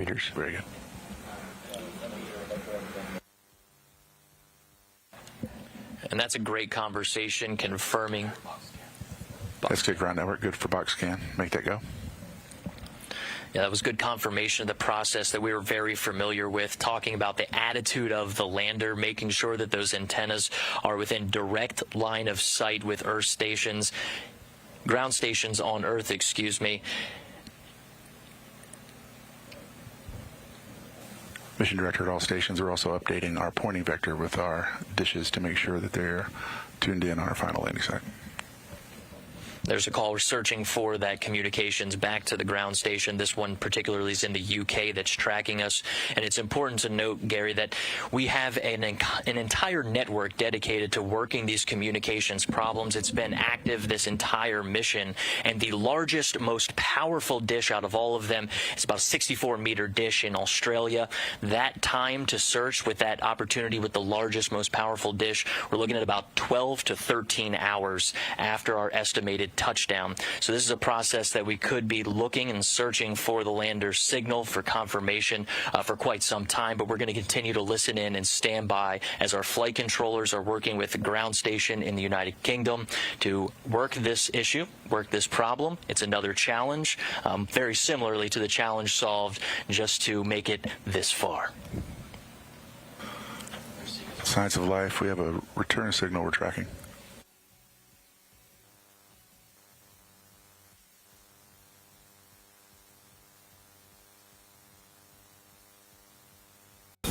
meters. Very good. And that's a great conversation confirming. That's good ground network. Good for box scan. Make that go. Yeah, that was good confirmation of the process that we were very familiar with, talking about the attitude of the lander, making sure that those antennas are within direct line of sight with Earth stations, ground stations on Earth, excuse me. Mission director at all stations are also updating our pointing vector with our dishes to make sure that they're tuned in on our final landing site. There's a call. We're searching for that communications back to the ground station. This one particularly is in the UK that's tracking us. And it's important to note, Gary, that we have an entire network dedicated to working these communications problems. It's been active this entire mission. And the largest, most powerful dish out of all of them is about a 64-meter dish in Australia. That time to search with that opportunity with the largest, most powerful dish, we're looking at about 12 to 13 hours after our estimated touchdown. So this is a process that we could be looking and searching for the lander's signal for confirmation for quite some time, but we're going to continue to listen in and stand by as our flight controllers are working with the ground station in the United Kingdom to work this issue, work this problem. It's another challenge, very similarly to the challenge solved just to make it this far. Science of life, we have a return signal we're tracking.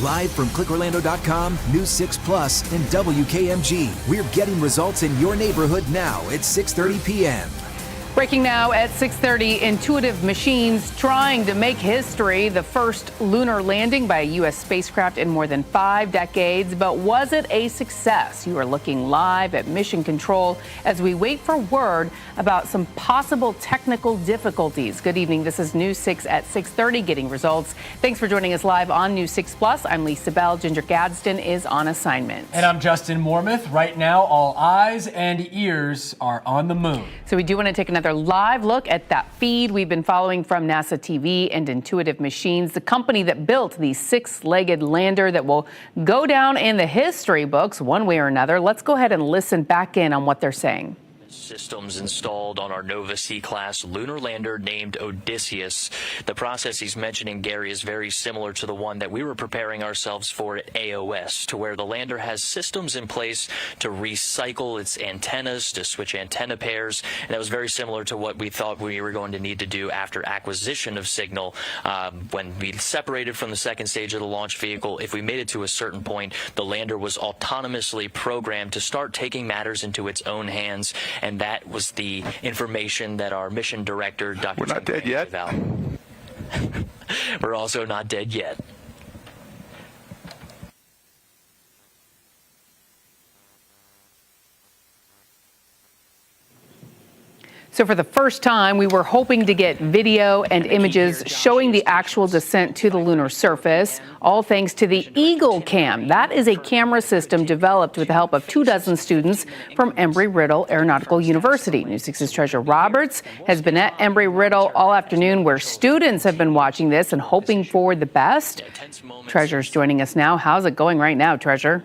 Live from clickorlando.com, News 6 Plus, and WKMG. We're getting results in your neighborhood now at 6:30 p.m. Breaking now at 6:30, Intuitive Machines trying to make history, the first lunar landing by a U.S. spacecraft in more than 5 decades. But was it a success? You are looking live at Mission Control as we wait for word about some possible technical difficulties. Good evening. This is News 6 at 6:30, getting results. Thanks for joining us live on News 6 Plus. I'm Lisa Bell. Ginger Gadsden is on assignment. And I'm Justin Mormouth. Right now, all eyes and ears are on the moon. So we do want to take another live look at that feed we've been following from NASA TV and Intuitive Machines, the company that built the 6-legged lander that will go down in the history books one way or another. Let's go ahead and listen back in on what they're saying. Systems installed on our Nova C-class lunar lander named Odysseus. The process he's mentioning, Gary, is very similar to the one that we were preparing ourselves for at AOS, to where the lander has systems in place to recycle its antennas, to switch antenna pairs. And that was very similar to what we thought we were going to need to do after acquisition of signal. When we separated from the second stage of the launch vehicle, if we made it to a certain point, the lander was autonomously programmed to start taking matters into its own hands. And that was the information that our mission director, Dr. We're not dead yet. We're also not dead yet. So for the first time, we were hoping to get video and images showing the actual descent to the lunar surface, all thanks to the Eagle Cam. That is a camera system developed with the help of 24 students from Embry-Riddle Aeronautical University. News 6's Treasure Roberts has been at Embry-Riddle all afternoon, where students have been watching this and hoping for the best. Treasure's joining us now. How's it going right now, Treasure?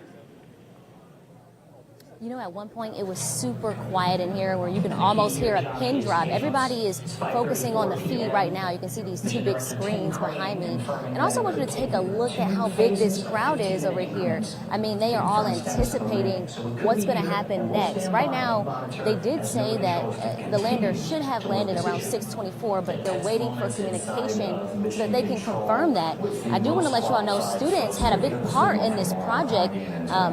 You know, at one point it was super quiet in here where you can almost hear a pin drop. Everybody is focusing on the feed right now. You can see these 2 big screens behind me. And I also want you to take a look at how big this crowd is over here. I mean, they are all anticipating what's going to happen next. Right now, they did say that the lander should have landed around 6:24, but they're waiting for communication so that they can confirm that. I do want to let you all know students had a big part in this project.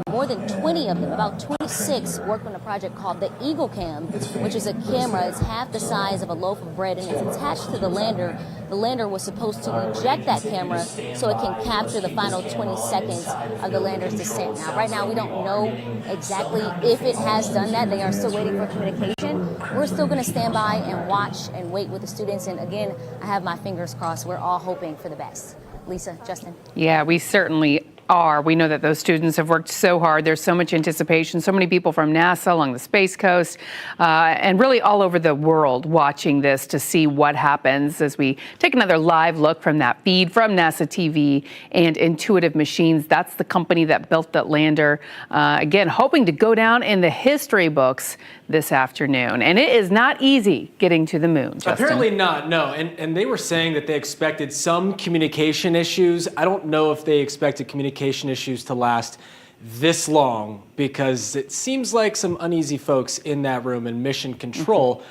More than 20 of them, about 26, worked on a project called the Eagle Cam, which is a camera. It's half the size of a loaf of bread, and it's attached to the lander. The lander was supposed to eject that camera so it can capture the final 20 seconds of the lander's descent. Now, right now, we don't know exactly if it has done that. They are still waiting for communication. We're still going to stand by and watch and wait with the students. And again, I have my fingers crossed. We're all hoping for the best. Lisa, Justin. Yeah, we certainly are. We know that those students have worked so hard. There's so much anticipation, so many people from NASA along the Space Coast, and really all over the world watching this to see what happens as we take another live look from that feed from NASA TV and Intuitive Machines. That's the company that built that lander. Again, hoping to go down in the history books this afternoon. And it is not easy getting to the moon, Justin. Apparently not, no. And they were saying that they expected some communication issues. I don't know if they expected communication issues to last this long, because it seems like some uneasy folks in that room in mission control.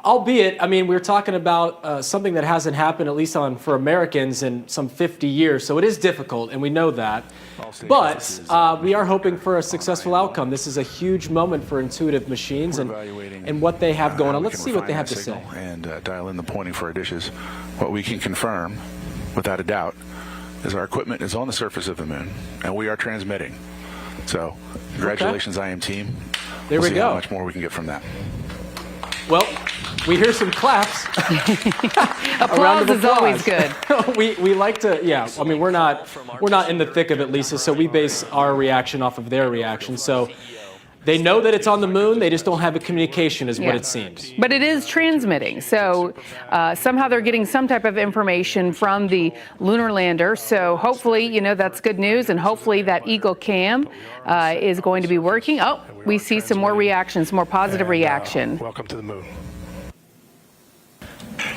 Albeit, I mean, we're talking about something that hasn't happened, at least for Americans, in some 50 years. So it is difficult, and we know that. But we are hoping for a successful outcome. This is a huge moment for Intuitive Machines and what they have going on. Let's see what they have to say. And dial in the pointing for our dishes. What we can confirm, without a doubt, is our equipment is on the surface of the moon, and we are transmitting. So, congratulations, IM team. There we see go. How much more we can get from that. Well, we hear some claps. Applause is always good. we like to, yeah. I mean, we're not in the thick of it, Lisa. So we base our reaction off of their reaction. So they know that it's on the moon. They just don't have a communication, is what it seems. But it is transmitting. So somehow they're getting some type of information from the lunar lander. So hopefully, you know, that's good news. And hopefully that Eagle Cam is going to be working. Oh, we see some more reactions, more positive reaction. Welcome to the moon.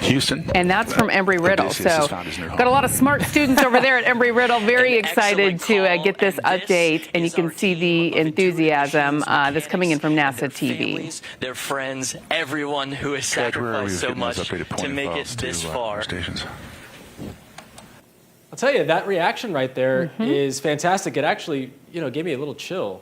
Houston. And that's from Embry-Riddle. So got a lot of smart students over there at Embry-Riddle. Very excited to get this update. And you can see the enthusiasm that's coming in from NASA TV. Their friends, everyone who has sacrificed so much to make it this far. I'll tell you, that reaction right there is fantastic. It actually, you know, gave me a little chill.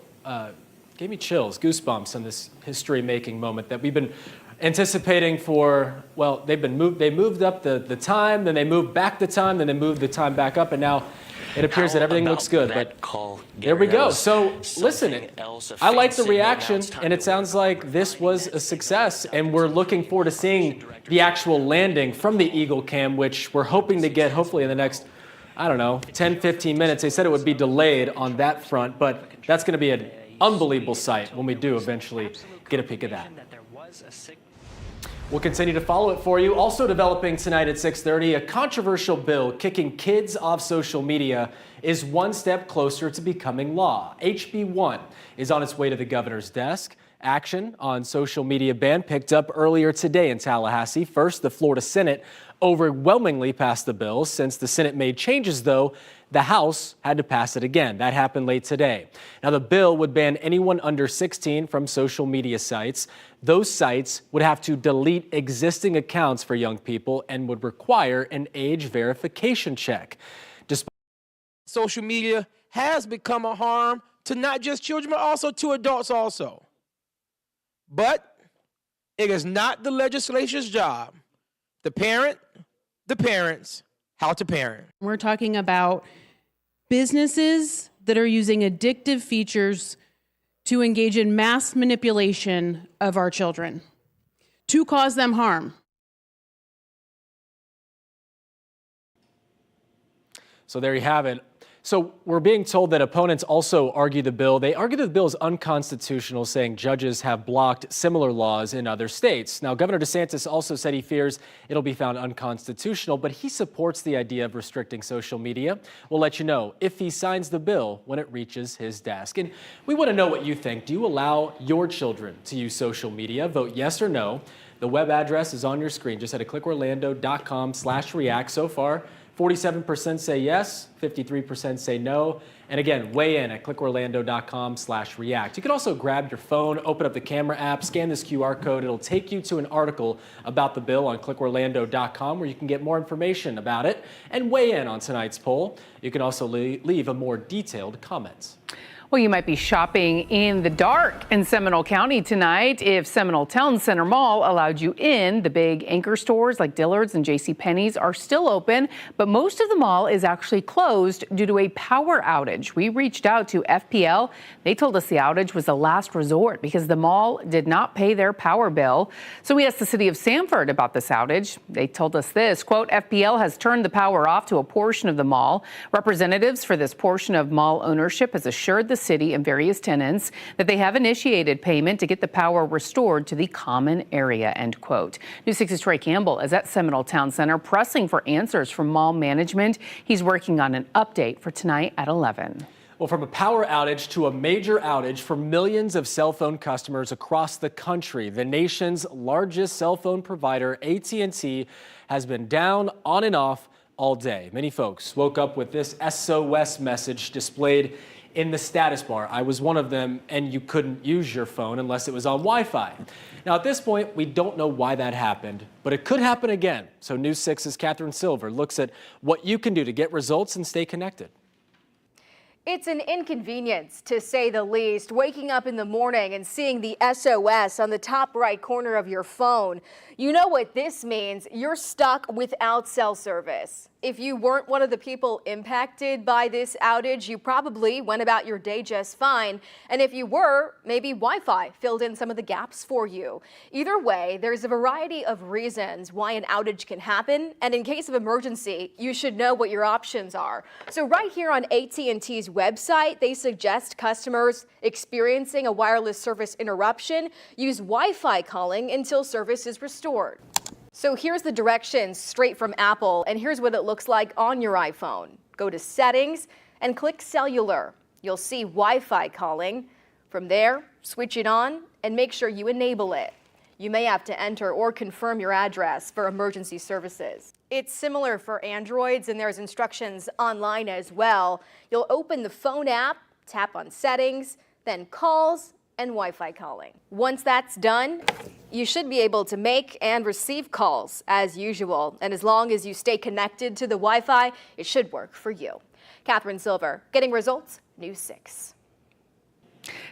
Gave me chills, goosebumps on this history-making moment that we've been anticipating for, well, they moved up the time, then they moved back the time, then they moved the time back up, and now it appears that everything looks good. But there we go. So listen, I like the reaction, and it sounds like this was a success, and we're looking forward to seeing the actual landing from the Eagle Cam, which we're hoping to get hopefully in the next, I don't know, 10, 15 minutes. They said it would be delayed on that front, but that's going to be an unbelievable sight when we do eventually get a peek at that. We'll continue to follow it for you. Also developing tonight at 6:30, a controversial bill kicking kids off social media is one step closer to becoming law. HB 1 is on its way to the governor's desk. Action on social media ban picked up earlier today in Tallahassee. First, the Florida Senate overwhelmingly passed the bill. Since the Senate made changes, though, the House had to pass it again. That happened late today. Now, the bill would ban anyone under 16 from social media sites. Those sites would have to delete existing accounts for young people and would require an age verification check. Social media has become a harm to not just children, but also to adults also. But it is not the legislature's job to parent the parents how to parent. We're talking about businesses that are using addictive features to engage in mass manipulation of our children to cause them harm. So there you have it. So we're being told that opponents also argue the bill. They argue that the bill is unconstitutional, saying judges have blocked similar laws in other states. Now, Governor DeSantis also said he fears it'll be found unconstitutional, but he supports the idea of restricting social media. We'll let you know if he signs the bill when it reaches his desk. And we want to know what you think. Do you allow your children to use social media? Vote yes or no. The web address is on your screen. Just head to clickorlando.com/react. So far, 47% say yes, 53% say no. And again, weigh in at clickorlando.com/react. You can also grab your phone, open up the camera app, scan this QR code. It'll take you to an article about the bill on clickorlando.com where you can get more information about it and weigh in on tonight's poll. You can also leave a more detailed comment. Well, you might be shopping in the dark in Seminole County tonight if Seminole Town Center Mall allowed you in. The big anchor stores like Dillard's and JCPenney's are still open, but most of the mall is actually closed due to a power outage. We reached out to FPL. They told us the outage was a last resort because the mall did not pay their power bill. So we asked the city of Sanford about this outage. They told us this, quote, FPL has turned the power off to a portion of the mall. Representatives for this portion of mall ownership has assured the city and various tenants that they have initiated payment to get the power restored to the common area, end quote. News 6's Troy Campbell is at Seminole Town Center pressing for answers from mall management. He's working on an update for tonight at 11. Well, from a power outage to a major outage for millions of cell phone customers across the country, the nation's largest cell phone provider, AT&T, has been down on and off all day. Many folks woke up with this SOS message displayed in the status bar. I was one of them, and you couldn't use your phone unless it was on Wi-Fi. Now, at this point, we don't know why that happened, but it could happen again. So News 6's Catherine Silver looks at what you can do to get results and stay connected. It's an inconvenience, to say the least, waking up in the morning and seeing the SOS on the top right corner of your phone. You know what this means. You're stuck without cell service. If you weren't one of the people impacted by this outage, you probably went about your day just fine. And if you were, maybe Wi-Fi filled in some of the gaps for you. Either way, there's a variety of reasons why an outage can happen. And in case of emergency, you should know what your options are. So right here on AT&T's website, they suggest customers experiencing a wireless service interruption use Wi-Fi calling until service is restored. So here's the directions straight from Apple, and here's what it looks like on your iPhone. Go to Settings and click Cellular. You'll see Wi-Fi calling. From there, switch it on and make sure you enable it. You may have to enter or confirm your address for emergency services. It's similar for Androids, and there's instructions online as well. You'll open the phone app, tap on Settings, then Calls and Wi-Fi calling. Once that's done, you should be able to make and receive calls as usual. And as long as you stay connected to the Wi-Fi, it should work for you. Catherine Silver, Getting Results, News 6.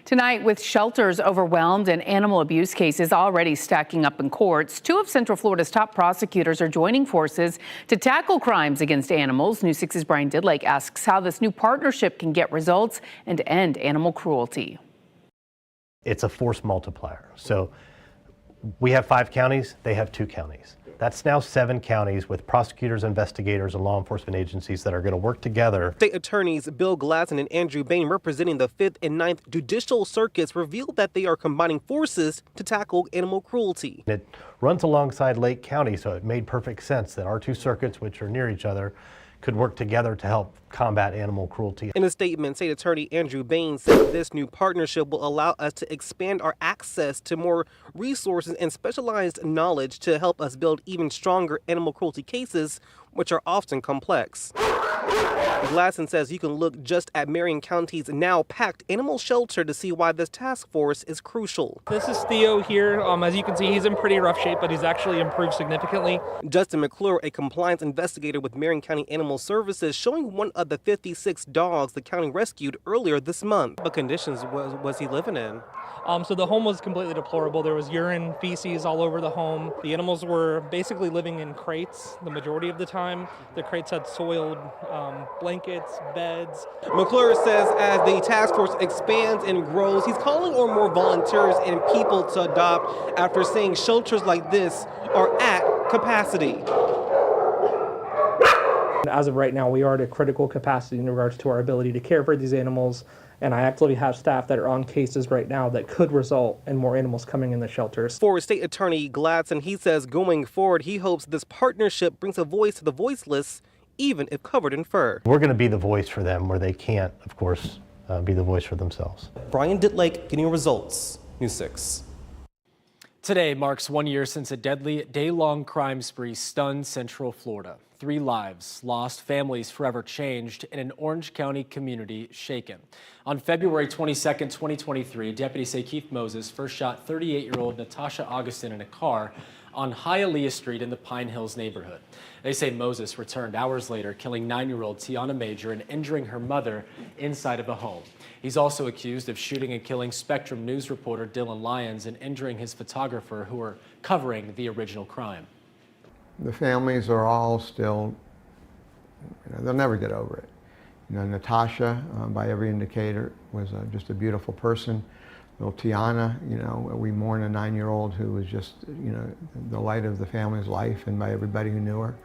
Tonight, with shelters overwhelmed and animal abuse cases already stacking up in courts, two of Central Florida's top prosecutors are joining forces to tackle crimes against animals. News 6's Brian Didlake asks how this new partnership can get results and end animal cruelty. It's a force multiplier. So we have 5 counties, they have 2 counties. That's now 7 counties with prosecutors, investigators, and law enforcement agencies that are going to work together. State attorneys Bill Gladson and Andrew Bain, representing the 5th and 9th judicial circuits, revealed that they are combining forces to tackle animal cruelty. It runs alongside Lake County, so it made perfect sense that our 2 circuits, which are near each other, could work together to help combat animal cruelty. In a statement, State Attorney Andrew Bain said this new partnership will allow us to expand our access to more resources and specialized knowledge to help us build even stronger animal cruelty cases, which are often complex. Gladson says you can look just at Marion County's now packed animal shelter to see why this task force is crucial. This is Theo here. As you can see, he's in pretty rough shape, but he's actually improved significantly. Justin McClure, a compliance investigator with Marion County Animal Services, showing one of the 56 dogs the county rescued earlier this month. What conditions was he living in? So the home was completely deplorable. There was urine, feces all over the home. The animals were basically living in crates the majority of the time. The crates had soiled blankets, beds. McClure says as the task force expands and grows, he's calling on more volunteers and people to adopt after saying shelters like this are at capacity. As of right now, we are at a critical capacity in regards to our ability to care for these animals. And I actually have staff that are on cases right now that could result in more animals coming in the shelters. For State Attorney Gladson, he says going forward, he hopes this partnership brings a voice to the voiceless, even if covered in fur. We're going to be the voice for them where they can't, of course, be the voice for themselves. Brian Didlake, Getting Results, News 6. Today marks 1 year since a deadly day-long crime spree stunned Central Florida. 3 lives lost, families forever changed, and an Orange County community shaken. On February 22nd, 2023, deputies say Keith Moses first shot 38-year-old Natasha Augustin in a car on Hialeah Street in the Pine Hills neighborhood. They say Moses returned hours later, killing 9-year-old Tiana Major and injuring her mother inside of a home. He's also accused of shooting and killing Spectrum News reporter Dylan Lyons and injuring his photographer who were covering the original crime. The families are all still, they'll never get over it. Natasha, by every indicator, was just a beautiful person. Little Tiana, we mourn a 9-year-old who was just, the light of the family's life and by everybody who knew her.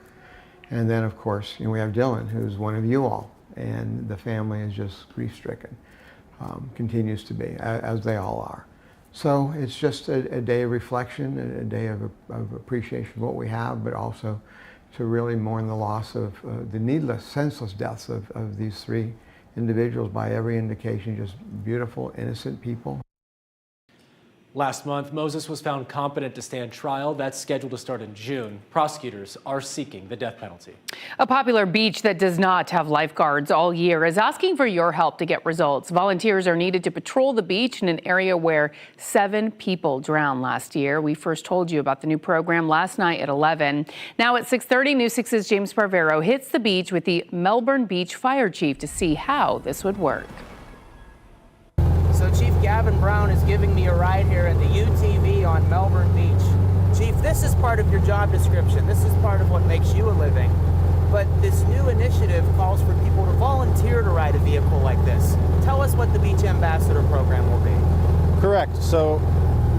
And then, of course, we have Dylan, who's one of you all, and the family is just grief-stricken, continues to be, as they all are. So it's just a day of reflection, a day of appreciation of what we have, but also to really mourn the loss of the needless, senseless deaths of these 3 individuals by every indication, just beautiful, innocent people. Last month, Moses was found competent to stand trial. That's scheduled to start in June. Prosecutors are seeking the death penalty. A popular beach that does not have lifeguards all year is asking for your help to get results. Volunteers are needed to patrol the beach in an area where 7 people drowned last year. We first told you about the new program last night at 11. Now at 6:30, News 6's James Sparvero hits the beach with the Melbourne Beach Fire Chief to see how this would work. So Chief Gavin Brown is giving me a ride here at the UTV on Melbourne Beach. Chief, this is part of your job description. This is part of what makes you a living. But this new initiative calls for people to volunteer to ride a vehicle like this. Tell us what the Beach Ambassador program will be. Correct. So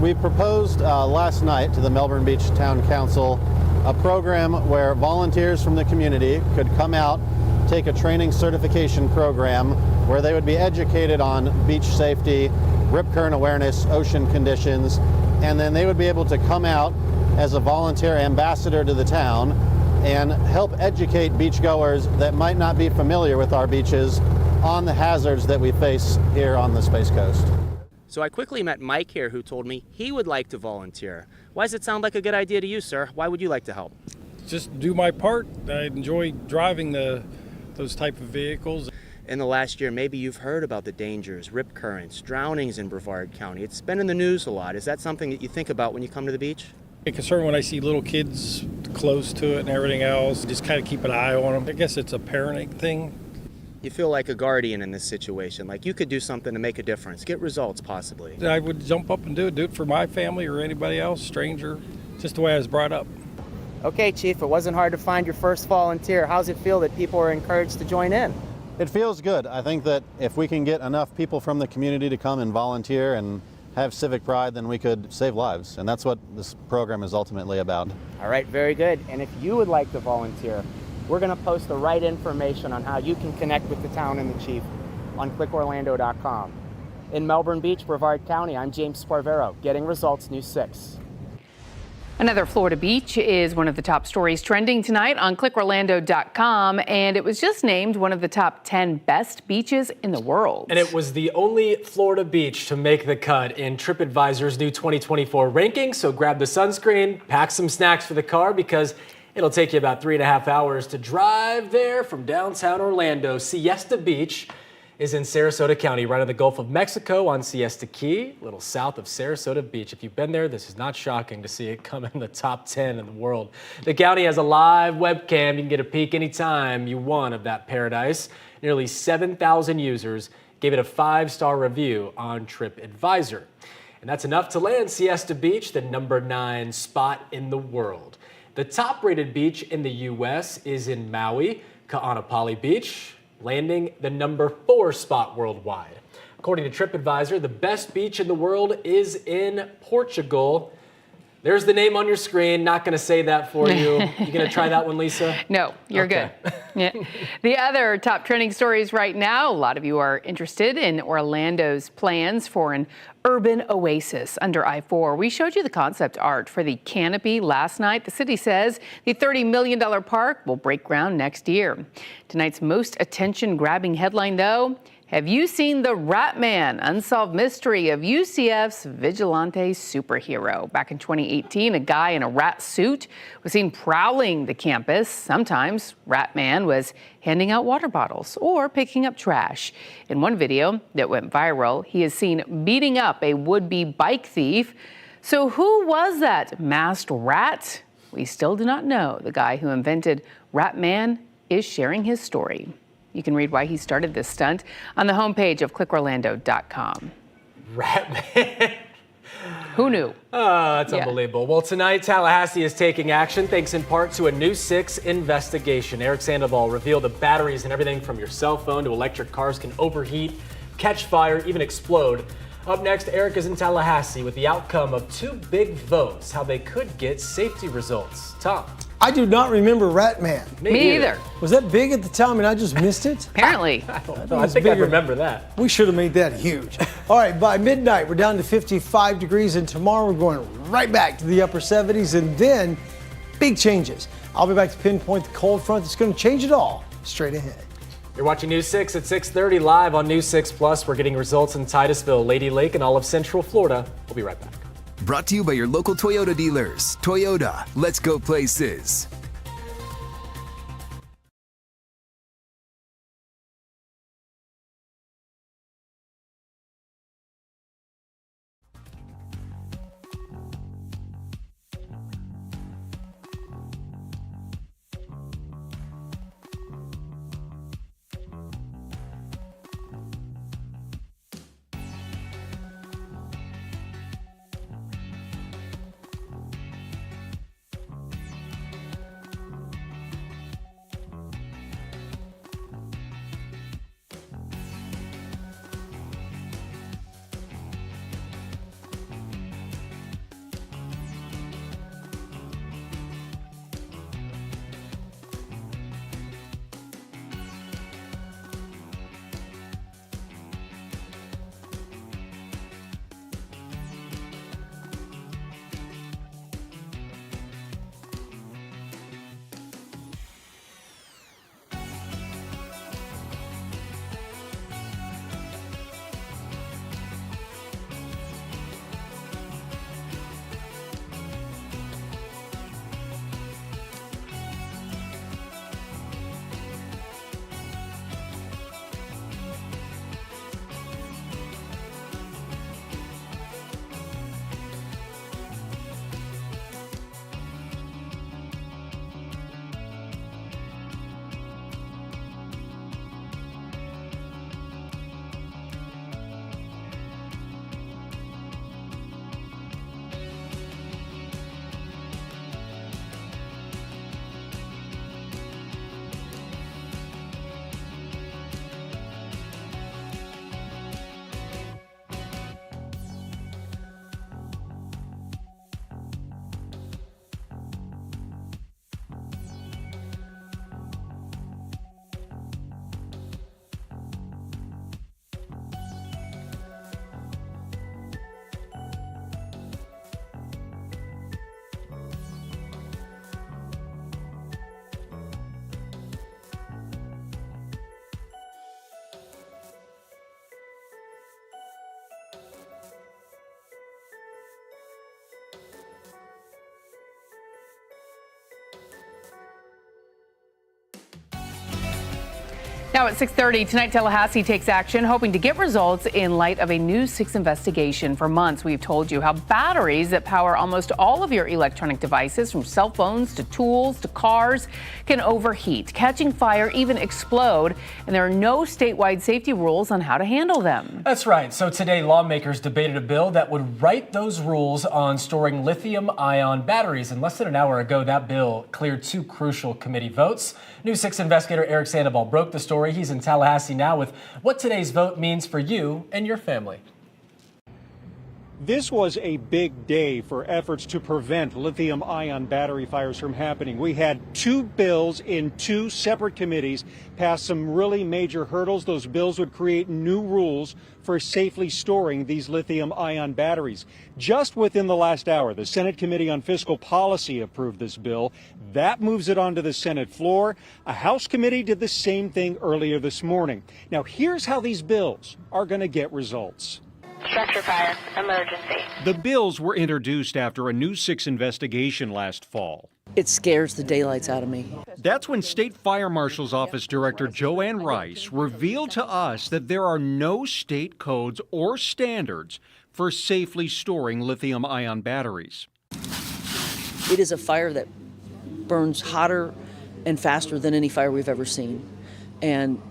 we proposed last night to the Melbourne Beach Town Council a program where volunteers from the community could come out, take a training certification program where they would be educated on beach safety, rip current awareness, ocean conditions, and then they would be able to come out as a volunteer ambassador to the town and help educate beachgoers that might not be familiar with our beaches on the hazards that we face here on the Space Coast. So I quickly met Mike here, who told me he would like to volunteer. Why does it sound like a good idea to you, sir? Why would you like to help? Just do my part. I enjoy driving those type of vehicles. In the last year, maybe you've heard about the dangers, rip currents, drownings in Brevard County. It's been in the news a lot. Is that something that you think about when you come to the beach? I'm concerned when I see little kids close to it and everything else. Just kind of keep an eye on them. I guess it's a parenting thing. You feel like a guardian in this situation, like you could do something to make a difference, get results possibly. I would jump up and do it for my family or anybody else, stranger, just the way I was brought up. Okay, Chief, it wasn't hard to find your first volunteer. How's it feel that people are encouraged to join in? It feels good. I think that if we can get enough people from the community to come and volunteer and have civic pride, then we could save lives. And that's what this program is ultimately about. All right, very good. And if you would like to volunteer, we're going to post the right information on how you can connect with the town and the chief on clickorlando.com. In Melbourne Beach, Brevard County, I'm James Sparvero, Getting Results News 6. Another Florida beach is one of the top stories trending tonight on clickorlando.com, and it was just named one of the top 10 best beaches in the world. And it was the only Florida beach to make the cut in TripAdvisor's new 2024 ranking. So grab the sunscreen, pack some snacks for the car, because it'll take you about 3.5 hours to drive there from downtown Orlando. Siesta Beach is in Sarasota County, right on the Gulf of Mexico on Siesta Key, a little south of Sarasota Beach. If you've been there, this is not shocking to see it come in the top 10 in the world. The county has a live webcam. You can get a peek anytime you want of that paradise. Nearly 7,000 users gave it a 5-star review on TripAdvisor. And that's enough to land Siesta Beach the number 9 spot in the world. The top-rated beach in the U.S. is in Maui, Ka'anapali Beach, landing the number 4 spot worldwide. According to TripAdvisor, the best beach in the world is in Portugal. There's the name on your screen. Not going to say that for you. You going to try that one, Lisa? No, you're okay. Good. Yeah. The other top trending stories right now, a lot of you are interested in Orlando's plans for an urban oasis under I-4. We showed you the concept art for the canopy last night. The city says the $30 million park will break ground next year. Tonight's most attention-grabbing headline, though, have you seen the Rat Man, unsolved mystery of UCF's vigilante superhero? Back in 2018, a guy in a rat suit was seen prowling the campus. Sometimes Rat Man was handing out water bottles or picking up trash. In one video that went viral, he is seen beating up a would-be bike thief. So who was that masked rat? We still do not know. The guy who invented Ratman is sharing his story. You can read why he started this stunt on the homepage of clickorlando.com. Ratman. Who knew? That's unbelievable. Well, tonight, Tallahassee is taking action thanks in part to a News 6 investigation. Eric Sandoval revealed the batteries and everything from your cell phone to electric cars can overheat, catch fire, even explode. Up next, Eric is in Tallahassee with the outcome of 2 big votes, how they could get safety results. Tom. I do not remember Ratman. Me either. Was that big at the time and I just missed it? Apparently. I think I remember that. We should have made that huge. All right, by midnight, we're down to 55 degrees, and tomorrow we're going right back to the upper 70s, and then big changes. I'll be back to pinpoint the cold front that's going to change it all straight ahead. You're watching News 6 at 6:30 live on News 6 Plus. We're getting results in Titusville, Lady Lake, and all of Central Florida. We'll be right back. Brought to you by your local Toyota dealers. Toyota, let's go places. Now at 6:30 tonight, Tallahassee takes action, hoping to get results in light of a News 6 investigation. For months, we've told you how batteries that power almost all of your electronic devices, from cell phones to tools to cars, can overheat, catching fire, even explode, and there are no statewide safety rules on how to handle them. That's right. So today, lawmakers debated a bill that would write those rules on storing lithium-ion batteries. And less than an hour ago, that bill cleared 2 crucial committee votes. News 6 investigator Eric Sandoval broke the story. He's in Tallahassee now with what today's vote means for you and your family. This was a big day for efforts to prevent lithium-ion battery fires from happening. We had 2 bills in 2 separate committees pass some really major hurdles. Those bills would create new rules for safely storing these lithium-ion batteries. Just within the last hour, the Senate Committee on Fiscal Policy approved this bill. That moves it onto the Senate floor. A House committee did the same thing earlier this morning. Now, here's how these bills are going to get results. Structure fire, emergency. The bills were introduced after a News 6 investigation last fall. It scares the daylights out of me. That's when State Fire Marshal's Office Director Joanne Rice revealed to us that there are no state codes or standards for safely storing lithium-ion batteries. It is a fire that burns hotter and faster than any fire we've ever seen. And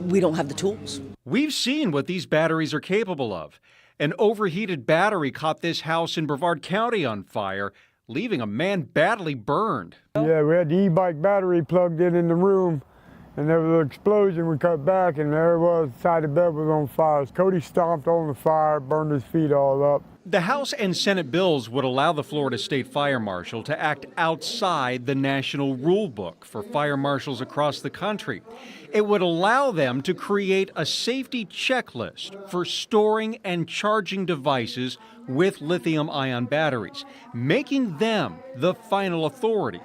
we don't have the tools. We've seen what these batteries are capable of. An overheated battery caught this house in Brevard County on fire, leaving a man badly burned. Yeah, we had the e-bike battery plugged in the room, and there was an explosion. We cut back, and there it was, side of the bed was on fire. Cody stomped on the fire, burned his feet all up. The House and Senate bills would allow the Florida State Fire Marshal to act outside the national rule book for fire marshals across the country. It would allow them to create a safety checklist for storing and charging devices with lithium-ion batteries, making them the final authority.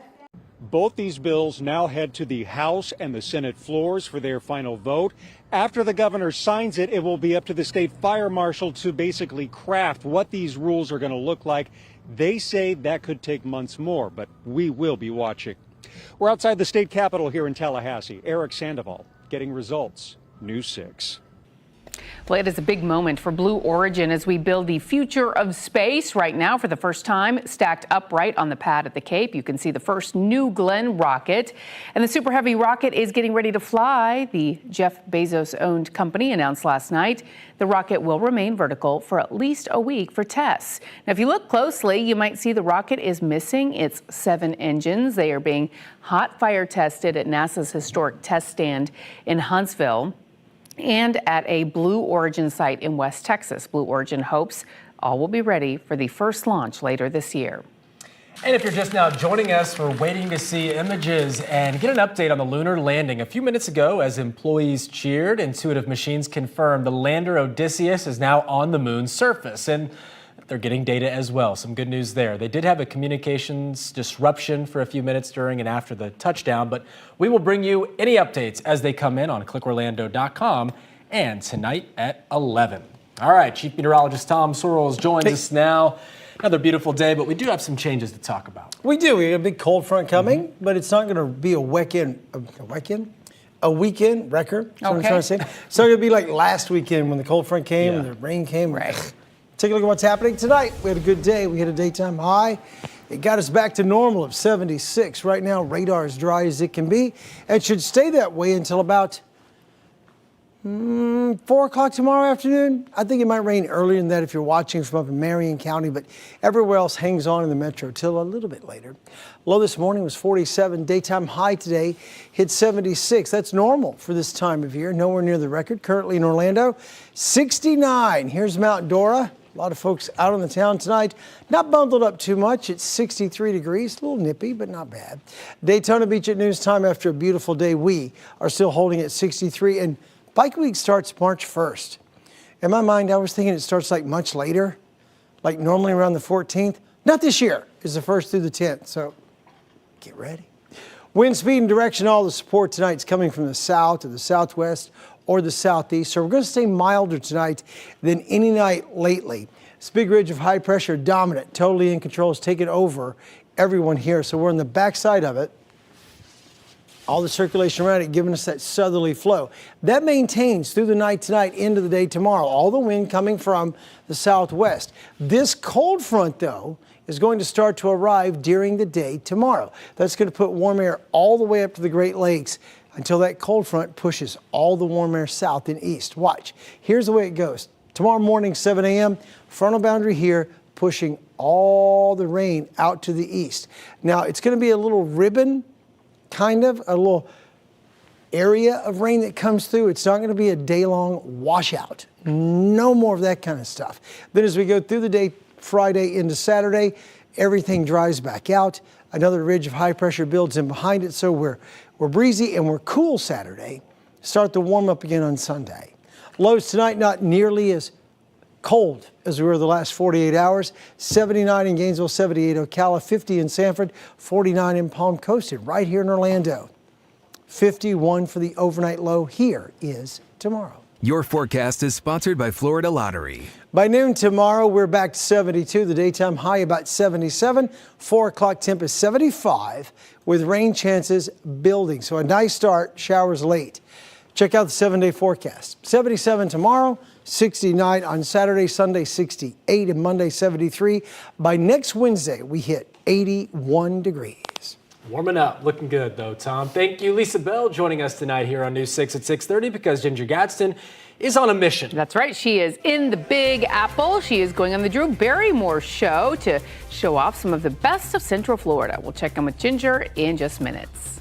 Both these bills now head to the House and the Senate floors for their final vote. After the governor signs it, it will be up to the state fire marshal to basically craft what these rules are going to look like. They say that could take months more, but we will be watching. We're outside the state capitol here in Tallahassee. Eric Sandoval, Getting Results, News 6. Well, it is a big moment for Blue Origin as we build the future of space. Right now, for the first time, stacked upright on the pad at the Cape, you can see the first New Glenn rocket. And the Super Heavy rocket is getting ready to fly. The Jeff Bezos-owned company announced last night the rocket will remain vertical for at least a week for tests. Now, if you look closely, you might see the rocket is missing its 7 engines. They are being hot fire tested at NASA's historic test stand in Huntsville and at a Blue Origin site in West Texas. Blue Origin hopes all will be ready for the first launch later this year. And if you're just now joining us, we're waiting to see images and get an update on the lunar landing. A few minutes ago, as employees cheered, Intuitive Machines confirmed the lander Odysseus is now on the moon's surface. And they're getting data as well. Some good news there. They did have a communications disruption for a few minutes during and after the touchdown, but we will bring you any updates as they come in on clickorlando.com and tonight at 11. All right, Chief Meteorologist Tom Sorrells joins us now. Another beautiful day, but we do have some changes to talk about. We do. We got a big cold front coming, but it's not going to be a weekend record. That's what I'm trying to say. It's not going to be like last weekend when the cold front came and the rain came. Right. Take a look at what's happening tonight. We had a good day. We hit a daytime high. It got us back to normal of 76. Right now, radar is dry as it can be. It should stay that way until about 4 o'clock tomorrow afternoon. I think it might rain earlier than that if you're watching from up in Marion County, but everywhere else hangs on in the metro till a little bit later. Low this morning was 47. Daytime high today hit 76. That's normal for this time of year. Nowhere near the record. Currently in Orlando, 69. Here's Mount Dora. A lot of folks out on the town tonight. Not bundled up too much. It's 63 degrees. A little nippy, but not bad. Daytona Beach at news time after a beautiful day. We are still holding at 63. And Bike Week starts March 1st. In my mind, I was thinking it starts like much later, like normally around the 14th. Not this year. It's the 1st through the 10th. So get ready. Wind speed and direction, all the support tonight is coming from the south or the southwest or the southeast. So we're going to stay milder tonight than any night lately. This big ridge of high pressure dominant, totally in control, has taken over everyone here. So we're on the backside of it. All the circulation around it giving us that southerly flow. That maintains through the night tonight into the day tomorrow. All the wind coming from the southwest. This cold front, though, is going to start to arrive during the day tomorrow. That's going to put warm air all the way up to the Great Lakes until that cold front pushes all the warm air south and east. Watch. Here's the way it goes. Tomorrow morning, 7 a.m., frontal boundary here, pushing all the rain out to the east. Now, it's going to be a little ribbon, kind of, a little area of rain that comes through. It's not going to be a day-long washout. No more of that kind of stuff. Then as we go through the day, Friday into Saturday, everything dries back out. Another ridge of high pressure builds in behind it, so we're breezy and we're cool Saturday. Start to warm up again on Sunday. Lows tonight not nearly as cold as we were the last 48 hours. 79 in Gainesville, 78 Ocala, 50 in Sanford, 49 in Palm Coast, and right here in Orlando. 51 for the overnight low. Here is tomorrow. Your forecast is sponsored by Florida Lottery. By noon tomorrow, we're back to 72. The daytime high about 77. 4 o'clock temp is 75 with rain chances building. So a nice start, showers late. Check out the 7-day forecast. 77 tomorrow, 69 on Saturday, Sunday 68, and Monday 73. By next Wednesday, we hit 81 degrees. Warming up, looking good though, Tom. Thank you, Lisa Bell, joining us tonight here on News 6 at 6:30 because Ginger Gadsden is on a mission. That's right. She is in the Big Apple. She is going on the Drew Barrymore show to show off some of the best of Central Florida. We'll check in with Ginger in just minutes.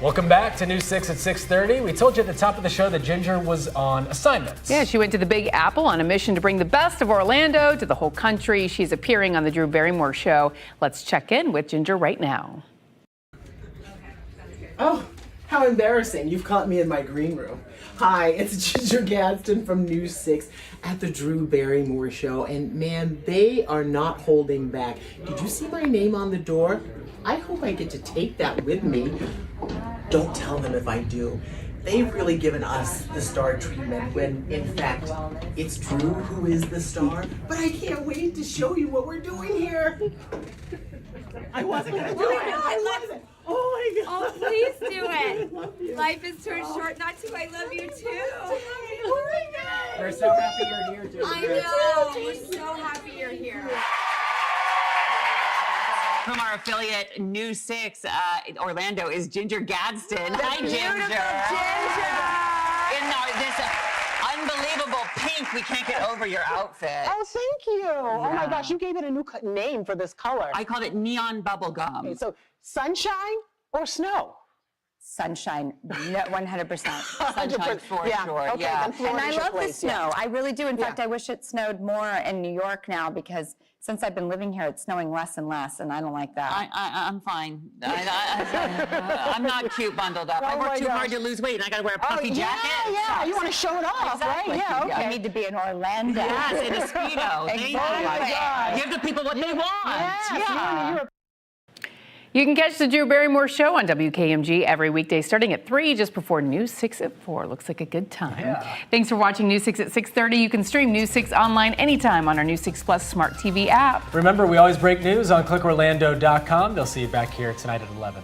Welcome back to News 6 at 6:30. We told you at the top of the show that Ginger was on assignment. Yeah, she went to the Big Apple on a mission to bring the best of Orlando to the whole country. She's appearing on the Drew Barrymore show. Let's check in with Ginger right now. Oh, how embarrassing. You've caught me in my green room. Hi, it's Ginger Gadsden from News 6 at the Drew Barrymore show. And man, they are not holding back. Did you see my name on the door? I hope I get to take that with me. Don't tell them if I do. They've really given us the star treatment when, in fact, it's Drew who is the star. But I can't wait to show you what we're doing here. I wasn't gonna do it. I love it. Oh my God. Oh, please do it. Life is too short not to. I love you too. Oh my God. We're so happy you're here, Ginger. I know. We're so happy you're here. From our affiliate News 6 Orlando is Ginger Gadsden. Hi, Ginger. In this unbelievable pink, we can't get over your outfit. Oh, thank you. Yeah. Oh my gosh, you gave it a new name for this color. I called it neon bubblegum. Okay, so sunshine or snow? Sunshine, 100%. Sunshine for yeah. sure. Okay, Yeah. then Florida's And I your love the place, yeah. snow. I really do. In fact, I wish it snowed more in New York now because since I've been living here, it's snowing less and less, and I don't like that. I'm fine. I'm not cute bundled up. I Oh work my too gosh. hard to lose weight, and I got to wear a puffy jacket. Yeah, you want to show it off, Exactly. right? Yeah, okay. You need to be in Orlando. Yes, in a Speedo. Thank Exactly. you. Oh my God. Give the people what they want. Yes, Yeah. you're You can catch the Drew Barrymore Show on WKMG every weekday starting at 3, just before News 6 at 4. Looks like a good time. Yeah. Thanks for watching News 6 at 6:30. You can stream News 6 online anytime on our News 6 Plus Smart TV app. Remember, we always break news on clickorlando.com. They'll see you back here tonight at 11.